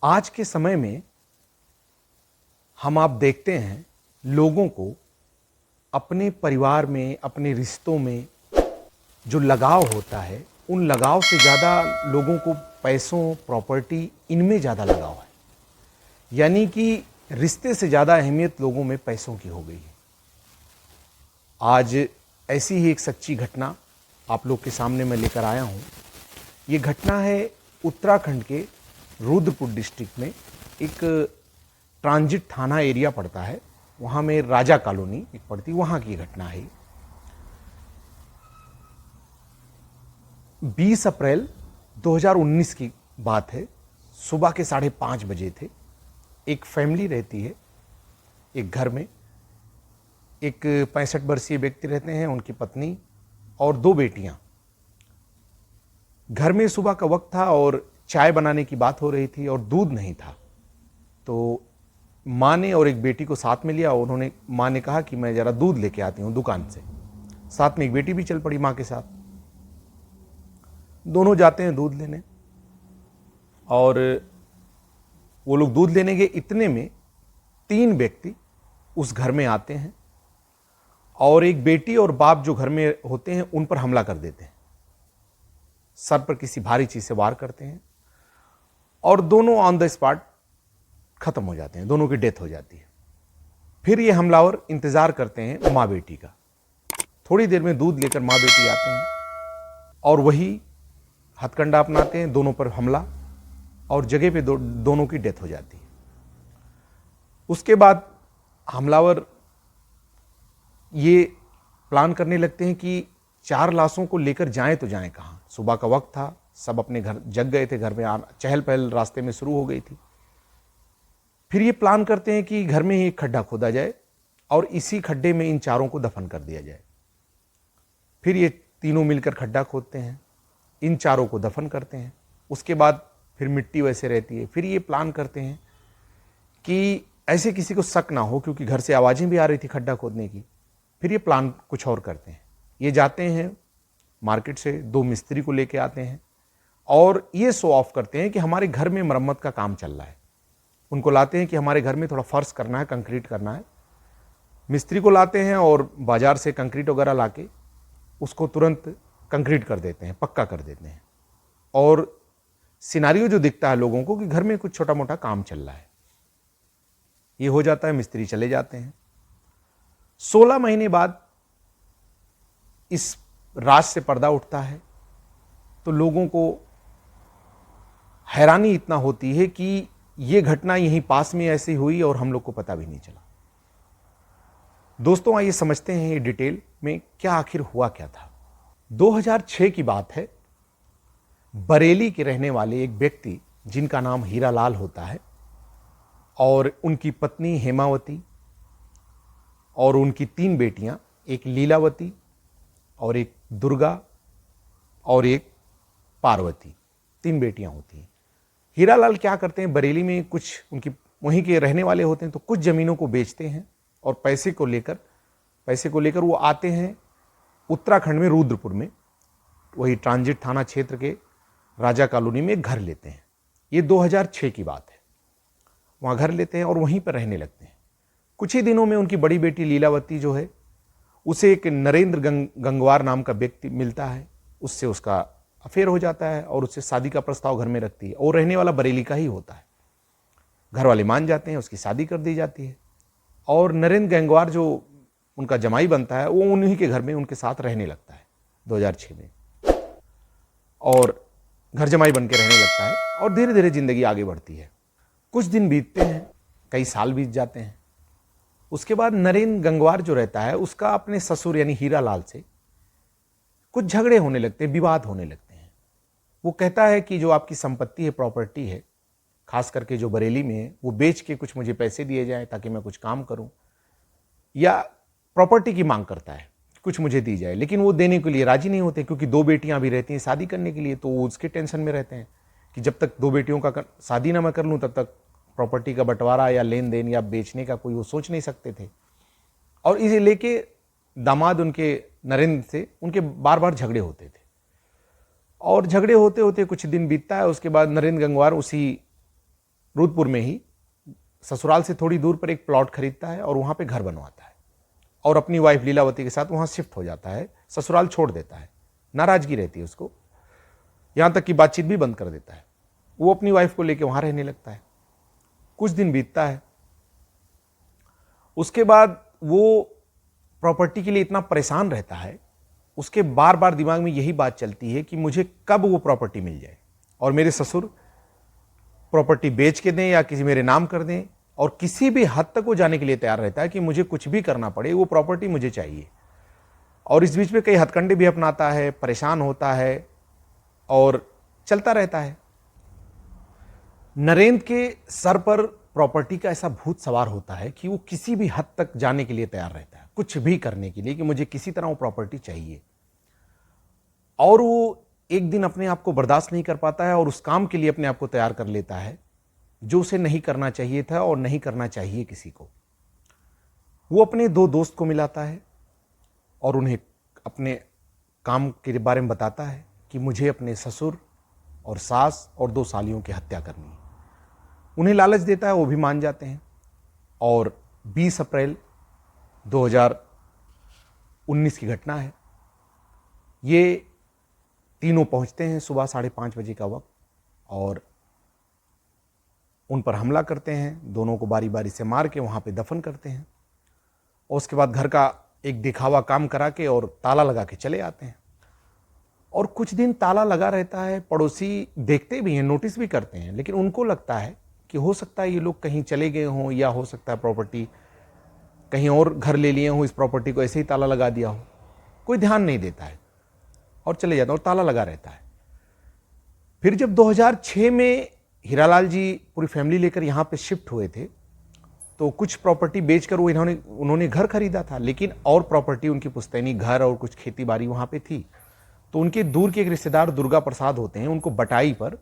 आज के समय में हम आप देखते हैं लोगों को अपने परिवार में, अपने रिश्तों में जो लगाव होता है, उन लगाव से ज़्यादा लोगों को पैसों, प्रॉपर्टी इनमें ज़्यादा लगाव है। यानी कि रिश्ते से ज़्यादा अहमियत लोगों में पैसों की हो गई है। आज ऐसी ही एक सच्ची घटना आप लोग के सामने मैं लेकर आया हूँ। ये घटना है उत्तराखंड के रुद्रपुर डिस्ट्रिक्ट में, एक ट्रांजिट थाना एरिया पड़ता है, वहाँ में राजा कॉलोनी एक पड़ती, वहाँ की घटना है। 20 अप्रैल 2019 की बात है। सुबह के 5:30 बजे थे। एक फैमिली रहती है एक घर में। एक 65 वर्षीय व्यक्ति रहते हैं, उनकी पत्नी और 2 बेटियां। घर में सुबह का वक्त था और चाय बनाने की बात हो रही थी और दूध नहीं था। तो माँ ने और एक बेटी को साथ में लिया। उन्होंने, माँ ने कहा कि मैं जरा दूध लेके आती हूँ दुकान से। साथ में एक बेटी भी चल पड़ी माँ के साथ। दोनों जाते हैं दूध लेने और वो लोग दूध लेने गए। इतने में 3 व्यक्ति उस घर में आते हैं और एक बेटी और बाप जो घर में होते हैं उन पर हमला कर देते हैं। सर पर किसी भारी चीज से वार करते हैं और दोनों ऑन द स्पॉट खत्म हो जाते हैं, दोनों की डेथ हो जाती है। फिर ये हमलावर इंतजार करते हैं माँ बेटी का। थोड़ी देर में दूध लेकर माँ बेटी आते हैं और वही हथकंडा अपनाते हैं, दोनों पर हमला, और जगह पे दोनों की डेथ हो जाती है। उसके बाद हमलावर ये प्लान करने लगते हैं कि 4 लाशों को लेकर जाएं तो जाएं कहां। सुबह का वक्त था, सब अपने घर जग गए थे, घर में चहल पहल रास्ते में शुरू हो गई थी। फिर ये प्लान करते हैं कि घर में ही एक खड्डा खोदा जाए और इसी खड्डे में इन 4 को दफन कर दिया जाए। फिर ये तीनों मिलकर खड्डा खोदते हैं, इन 4 को दफन करते हैं। उसके बाद फिर मिट्टी वैसे रहती है। फिर ये प्लान करते हैं कि ऐसे किसी को शक ना हो, क्योंकि घर से आवाजें भी आ रही थी खड्डा खोदने की। फिर ये प्लान कुछ और करते हैं। ये जाते हैं मार्केट से 2 मिस्त्री को लेके आते हैं और ये शो ऑफ करते हैं कि हमारे घर में मरम्मत का काम चल रहा है। उनको लाते हैं कि हमारे घर में थोड़ा फर्श करना है, कंक्रीट करना है। मिस्त्री को लाते हैं और बाजार से कंक्रीट वगैरह लाके उसको तुरंत कंक्रीट कर देते हैं, पक्का कर देते हैं। और सिनारियो जो दिखता है लोगों को कि घर में कुछ छोटा मोटा काम चल रहा है, ये हो जाता है। मिस्त्री चले जाते हैं। 16 महीने बाद इस राज से पर्दा उठता है तो लोगों को हैरानी इतना होती है कि यह घटना यहीं पास में ऐसी हुई और हम लोग को पता भी नहीं चला। दोस्तों, आइए समझते हैं ये डिटेल में क्या आखिर हुआ क्या था। 2006 की बात है। बरेली के रहने वाले एक व्यक्ति जिनका नाम हीरालाल होता है और उनकी पत्नी हेमावती और उनकी 3 बेटियां, एक लीलावती और एक दुर्गा और एक पार्वती, 3 बेटियां होती हैं। हीरालाल क्या करते हैं, बरेली में कुछ उनकी वहीं के रहने वाले होते हैं, तो कुछ जमीनों को बेचते हैं और पैसे को लेकर वो आते हैं उत्तराखंड में रुद्रपुर में, वही ट्रांजिट थाना क्षेत्र के राजा कॉलोनी में एक घर लेते हैं। ये 2006 की बात है। वहाँ घर लेते हैं और वहीं पर रहने लगते हैं। कुछ ही दिनों में उनकी बड़ी बेटी लीलावती जो है, उसे एक नरेंद्र गंगवार नाम का व्यक्ति मिलता है। उससे उसका अफेयर हो जाता है और उससे शादी का प्रस्ताव घर में रखती है। और रहने वाला बरेली का ही होता है। घर वाले मान जाते हैं, उसकी शादी कर दी जाती है और नरेंद्र गंगवार जो उनका जमाई बनता है वो उन्हीं के घर में उनके साथ रहने लगता है 2006 में, और घर जमाई बन के रहने लगता है। और धीरे धीरे जिंदगी आगे बढ़ती है। कुछ दिन बीतते हैं, कई साल बीत जाते हैं। उसके बाद नरेंद्र गंगवार जो रहता है उसका अपने ससुर यानी हीरालाल से कुछ झगड़े होने लगते हैं, विवाद होने लगते हैं। वो कहता है कि जो आपकी संपत्ति है, प्रॉपर्टी है, खास करके जो बरेली में है, वो बेच के कुछ मुझे पैसे दिए जाएं ताकि मैं कुछ काम करूं, या प्रॉपर्टी की मांग करता है, कुछ मुझे दी जाए। लेकिन वो देने के लिए राजी नहीं होते, क्योंकि 2 बेटियां भी रहती हैं शादी करने के लिए। तो वो उसके टेंशन में रहते हैं कि जब तक 2 बेटियों का शादी ना मैं कर लूं तब तक प्रॉपर्टी का बंटवारा या लेन देन या बेचने का कोई वो सोच नहीं सकते थे। और इसे लेके दामाद उनके नरेंद्र से उनके बार बार झगड़े होते थे। और झगड़े होते होते कुछ दिन बीतता है। उसके बाद नरेंद्र गंगवार उसी रुद्रपुर में ही ससुराल से थोड़ी दूर पर एक प्लॉट खरीदता है और वहाँ पे घर बनवाता है और अपनी वाइफ लीलावती के साथ वहाँ शिफ्ट हो जाता है। ससुराल छोड़ देता है, नाराजगी रहती है उसको, यहाँ तक कि बातचीत भी बंद कर देता है। वो अपनी वाइफ को लेकर वहाँ रहने लगता है। कुछ दिन बीतता है, उसके बाद वो प्रॉपर्टी के लिए इतना परेशान रहता है, उसके बार बार दिमाग में यही बात चलती है कि मुझे कब वो प्रॉपर्टी मिल जाए और मेरे ससुर प्रॉपर्टी बेच के दें या किसी मेरे नाम कर दें, और किसी भी हद तक वो जाने के लिए तैयार रहता है कि मुझे कुछ भी करना पड़े, वो प्रॉपर्टी मुझे चाहिए। और इस बीच में कई हथकंडे भी अपनाता है, परेशान होता है और चलता रहता है। नरेंद्र के सर पर प्रॉपर्टी का ऐसा भूत सवार होता है कि वो किसी भी हद तक जाने के लिए तैयार रहता है, कुछ भी करने के लिए, कि मुझे किसी तरह वो प्रॉपर्टी चाहिए। और वो एक दिन अपने आप को बर्दाश्त नहीं कर पाता है और उस काम के लिए अपने आप को तैयार कर लेता है जो उसे नहीं करना चाहिए था और नहीं करना चाहिए किसी को। वो अपने दो दोस्त को मिलाता है और उन्हें अपने काम के बारे में बताता है कि मुझे अपने ससुर और सास और 2 सालियों की हत्या करनी है। उन्हें लालच देता है, वो भी मान जाते हैं। और 20 अप्रैल 2019 की घटना है। ये तीनों पहुंचते हैं सुबह 5:30 बजे का वक्त और उन पर हमला करते हैं। दोनों को बारी बारी से मार के वहाँ पे दफन करते हैं और उसके बाद घर का एक दिखावा काम करा के और ताला लगा के चले आते हैं। और कुछ दिन ताला लगा रहता है, पड़ोसी देखते भी हैं, नोटिस भी करते हैं, लेकिन उनको लगता है कि हो सकता है ये लोग कहीं चले गए हों या हो सकता है प्रॉपर्टी कहीं और घर ले लिए हों, इस प्रॉपर्टी को ऐसे ही ताला लगा दिया हो। कोई ध्यान नहीं देता है और चले जाता है और ताला लगा रहता है। फिर जब 2006 में हीरालाल जी पूरी फैमिली लेकर यहाँ पे शिफ्ट हुए थे तो कुछ प्रॉपर्टी बेचकर वो उन्होंने घर खरीदा था, लेकिन और प्रॉपर्टी उनकी पुश्तैनी घर और कुछ खेती बाड़ी वहाँ पे थी। तो उनके दूर के एक रिश्तेदार दुर्गा प्रसाद होते हैं, उनको बटाई पर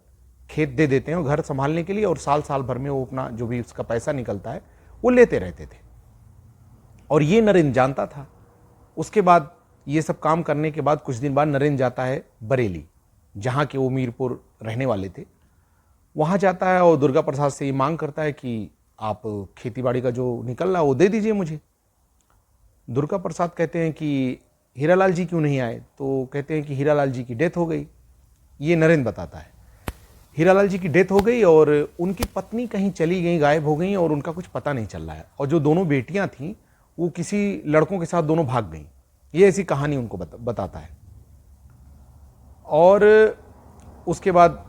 खेत दे देते हैं घर संभालने के लिए और साल साल भर में वो अपना जो भी उसका पैसा निकलता है वो लेते रहते थे। और ये नरेंद्र जानता था। उसके बाद ये सब काम करने के बाद कुछ दिन बाद नरेंद्र जाता है बरेली, जहाँ के वो मीरपुर रहने वाले थे। वहाँ जाता है और दुर्गा प्रसाद से ये मांग करता है कि आप खेतीबाड़ी का जो निकल रहा है वो दे दीजिए मुझे। दुर्गा प्रसाद कहते हैं कि हीरालाल जी क्यों नहीं आए? तो कहते हैं कि हीरालाल जी की डेथ हो गई। ये नरेंद्र बताता है, हीरालाल जी की डेथ हो गई और उनकी पत्नी कहीं चली गई, गायब हो गई और उनका कुछ पता नहीं चल रहा है। और जो दोनों बेटियां थीं वो किसी लड़कों के साथ दोनों भाग गईं। ये ऐसी कहानी उनको बताता है। और उसके बाद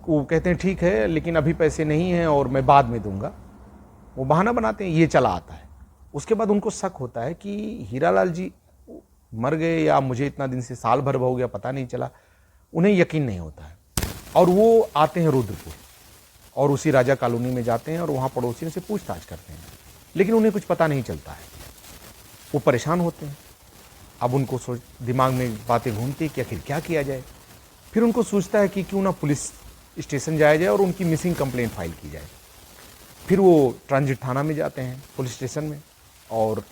वो कहते हैं ठीक है, लेकिन अभी पैसे नहीं हैं और मैं बाद में दूंगा। वो बहाना बनाते हैं, ये चला आता है। उसके बाद उनको शक होता है कि हीरालाल जी मर गए या मुझे इतना दिन से साल भर हो गया पता नहीं चला। उन्हें यकीन नहीं होता है और वो आते हैं रुद्रपुर और उसी राजा कॉलोनी में जाते हैं और वहाँ पड़ोसियों से पूछताछ करते हैं, लेकिन उन्हें कुछ पता नहीं चलता है। वो परेशान होते हैं। अब उनको दिमाग में बातें घूमती कि आखिर क्या किया जाए। फिर उनको सोचता है कि क्यों ना पुलिस स्टेशन जाया जाए और उनकी मिसिंग कंप्लेंट फाइल की जाए। फिर वो ट्रांजिट थाना में जाते हैं, पुलिस स्टेशन में, और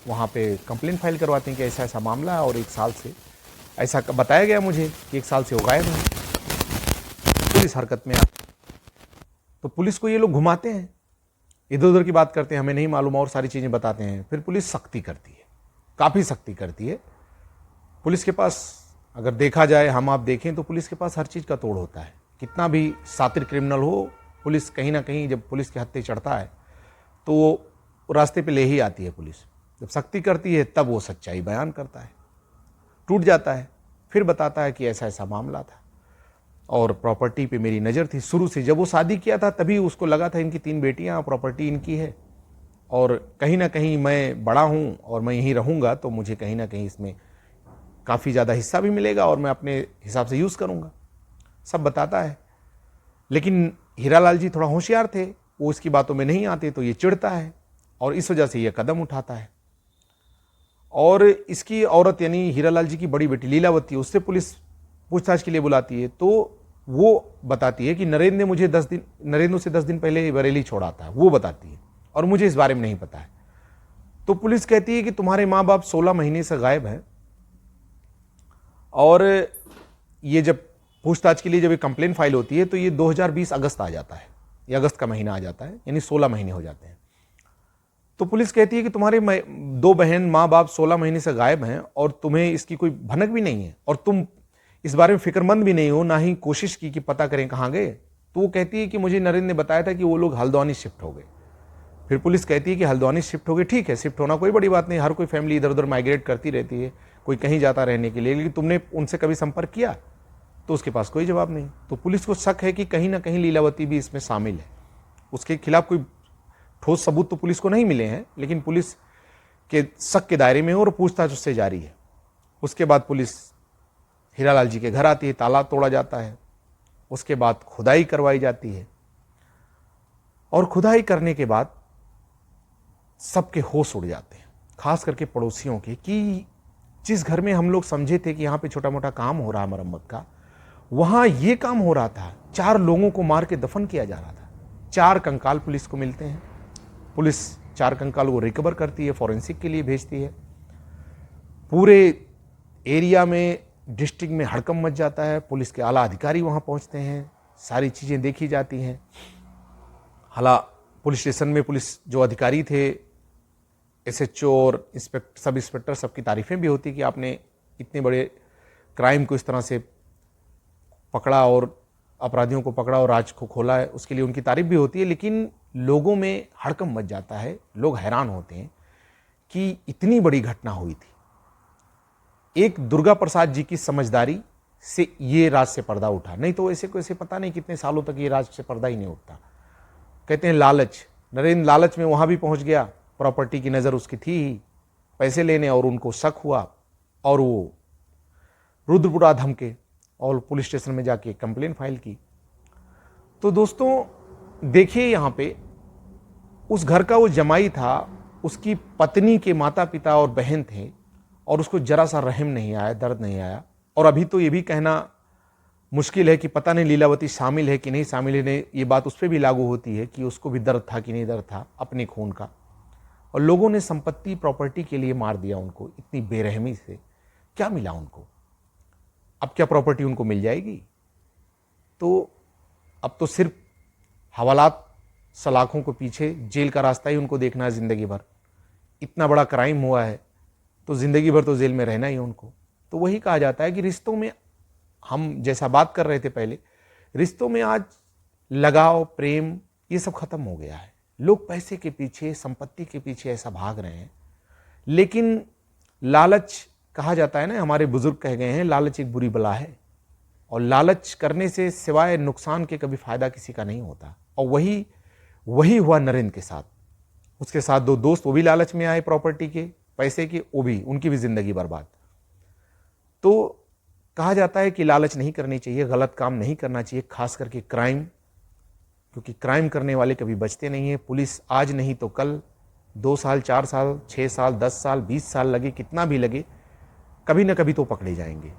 वहाँ पे कंप्लेंट फाइल करवाते हैं कि ऐसा ऐसा मामला है और 1 साल से ऐसा बताया गया मुझे कि 1 साल से वो गायब है, पुलिस हरकत में आती। तो पुलिस को ये लोग घुमाते हैं, इधर उधर की बात करते हैं, हमें नहीं मालूम और सारी चीज़ें बताते हैं। फिर पुलिस सख्ती करती है, काफ़ी सख्ती करती है। पुलिस के पास अगर देखा जाए, हम आप देखें तो पुलिस के पास हर चीज़ का तोड़ होता है। कितना भी शातिर क्रिमिनल हो, पुलिस कहीं ना कहीं जब पुलिस के हत्थे चढ़ता है तो वो रास्ते पे ले ही आती है। पुलिस जब सख्ती करती है तब वो सच्चाई बयान करता है, टूट जाता है, फिर बताता है कि ऐसा ऐसा मामला था और प्रॉपर्टी पे मेरी नज़र थी शुरू से। जब वो शादी किया था तभी उसको लगा था इनकी 3 बेटियां, प्रॉपर्टी इनकी है और कहीं ना कहीं मैं बड़ा हूँ और मैं यहीं रहूँगा तो मुझे कहीं ना कहीं इसमें काफ़ी ज़्यादा हिस्सा भी मिलेगा और मैं अपने हिसाब से यूज़ करूँगा, सब बताता है। लेकिन हीरालाल जी थोड़ा होशियार थे, वो इसकी बातों में नहीं आते, तो ये चिढ़ता है और इस वजह से ये कदम उठाता है। और इसकी औरत यानी हीरालाल जी की बड़ी बेटी लीलावती, उससे पुलिस पूछताछ के लिए बुलाती है तो वो बताती है कि नरेंद्र उसे 10 दिन पहले बरेली छोड़ा था, वो बताती है और मुझे इस बारे में नहीं पता है। तो पुलिस कहती है कि तुम्हारे माँ बाप 16 महीने से गायब हैं और ये जब पूछताछ के लिए जब ये कंप्लेंट फाइल होती है तो ये 2020 अगस्त आ जाता है या अगस्त का महीना आ जाता है, यानी 16 महीने हो जाते हैं। तो पुलिस कहती है कि तुम्हारे 2 बहन, माँ बाप 16 महीने से गायब हैं और तुम्हें इसकी कोई भनक भी नहीं है और तुम इस बारे में फिक्रमंद भी नहीं हो, ना ही कोशिश की कि पता करें कहाँ गए। तो वो कहती है कि मुझे नरेंद्र ने बताया था कि वो लोग हल्द्वानी शिफ्ट हो गए। फिर पुलिस कहती है कि हल्द्वानी शिफ्ट हो गए, ठीक है, शिफ्ट होना कोई बड़ी बात नहीं, हर कोई फैमिली इधर उधर माइग्रेट करती रहती है, कोई कहीं जाता रहने के लिए, लेकिन तुमने उनसे कभी संपर्क किया? तो उसके पास कोई जवाब नहीं। तो पुलिस को शक है कि कहीं ना कहीं लीलावती भी इसमें शामिल है। उसके खिलाफ कोई ठोस सबूत तो पुलिस को नहीं मिले हैं, लेकिन पुलिस के शक के दायरे में और पूछताछ उससे जारी है। उसके बाद पुलिस हीरालाल जी के घर आती है, ताला तोड़ा जाता है, उसके बाद खुदाई करवाई जाती है और खुदाई करने के बाद सबके होश उड़ जाते हैं, खास करके पड़ोसियों के, कि जिस घर में हम लोग समझे थे कि यहाँ पे छोटा मोटा काम हो रहा मरम्मत का, वहाँ ये काम हो रहा था। 4 लोगों को मार के दफन किया जा रहा था। 4 कंकाल पुलिस को मिलते हैं। पुलिस 4 कंकाल को रिकवर करती है, फॉरेंसिक के लिए भेजती है। पूरे एरिया में, डिस्ट्रिक्ट में हड़कंप मच जाता है। पुलिस के आला अधिकारी वहाँ पहुँचते हैं, सारी चीज़ें देखी जाती हैं। पुलिस स्टेशन में पुलिस जो अधिकारी थे, SHO और सब इंस्पेक्टर, सबकी तारीफें भी होती कि आपने इतने बड़े क्राइम को इस तरह से पकड़ा और अपराधियों को पकड़ा और राज को खोला है, उसके लिए उनकी तारीफ भी होती है। लेकिन लोगों में हड़कंप मच जाता है, लोग हैरान होते हैं कि इतनी बड़ी घटना हुई थी। एक दुर्गा प्रसाद जी की समझदारी से ये राज से पर्दा उठा, नहीं तो ऐसे को ऐसे पता नहीं कितने सालों तक ये राज से पर्दा ही नहीं उठता। कहते हैं लालच, नरेंद्र लालच में वहां भी पहुंच गया, प्रॉपर्टी की नज़र उसकी थी ही, पैसे लेने, और उनको शक हुआ और वो रुद्रपुरा धमके और पुलिस स्टेशन में जाके कंप्लेन फाइल की। तो दोस्तों देखिए, यहाँ पे उस घर का वो जमाई था, उसकी पत्नी के माता पिता और बहन थे और उसको जरा सा रहम नहीं आया, दर्द नहीं आया। और अभी तो ये भी कहना मुश्किल है कि पता नहीं लीलावती शामिल है कि नहीं शामिल है, ये बात उस पर भी लागू होती है कि उसको भी दर्द था कि नहीं दर्द था अपने खून का। और लोगों ने संपत्ति, प्रॉपर्टी के लिए मार दिया उनको इतनी बेरहमी से। क्या मिला उनको? अब क्या प्रॉपर्टी उनको मिल जाएगी? तो अब तो सिर्फ हवालात, सलाखों के पीछे जेल का रास्ता ही उनको देखना है जिंदगी भर। इतना बड़ा क्राइम हुआ है तो जिंदगी भर तो जेल में रहना ही है उनको। तो वही कहा जाता है कि रिश्तों में, हम जैसा बात कर रहे थे पहले, रिश्तों में आज लगाव, प्रेम, ये सब खत्म हो गया है। लोग पैसे के पीछे, संपत्ति के पीछे ऐसा भाग रहे हैं। लेकिन लालच, कहा जाता है ना, हमारे बुजुर्ग कह गए हैं, लालच एक बुरी बला है। और लालच करने से सिवाय नुकसान के कभी फायदा किसी का नहीं होता। और वही हुआ नरेंद्र के साथ। उसके साथ 2 दोस्त, वो भी लालच में आए प्रॉपर्टी के, पैसे के, वो भी, उनकी भी जिंदगी बर्बाद। तो कहा जाता है कि लालच नहीं करनी चाहिए, गलत काम नहीं करना चाहिए, खास करके क्राइम, क्योंकि क्राइम करने वाले कभी बचते नहीं है। पुलिस आज नहीं तो कल, 2 साल, 4 साल, 6 साल, 10 साल, 20 साल लगे, कितना भी लगे, कभी ना कभी तो पकड़े जाएंगे।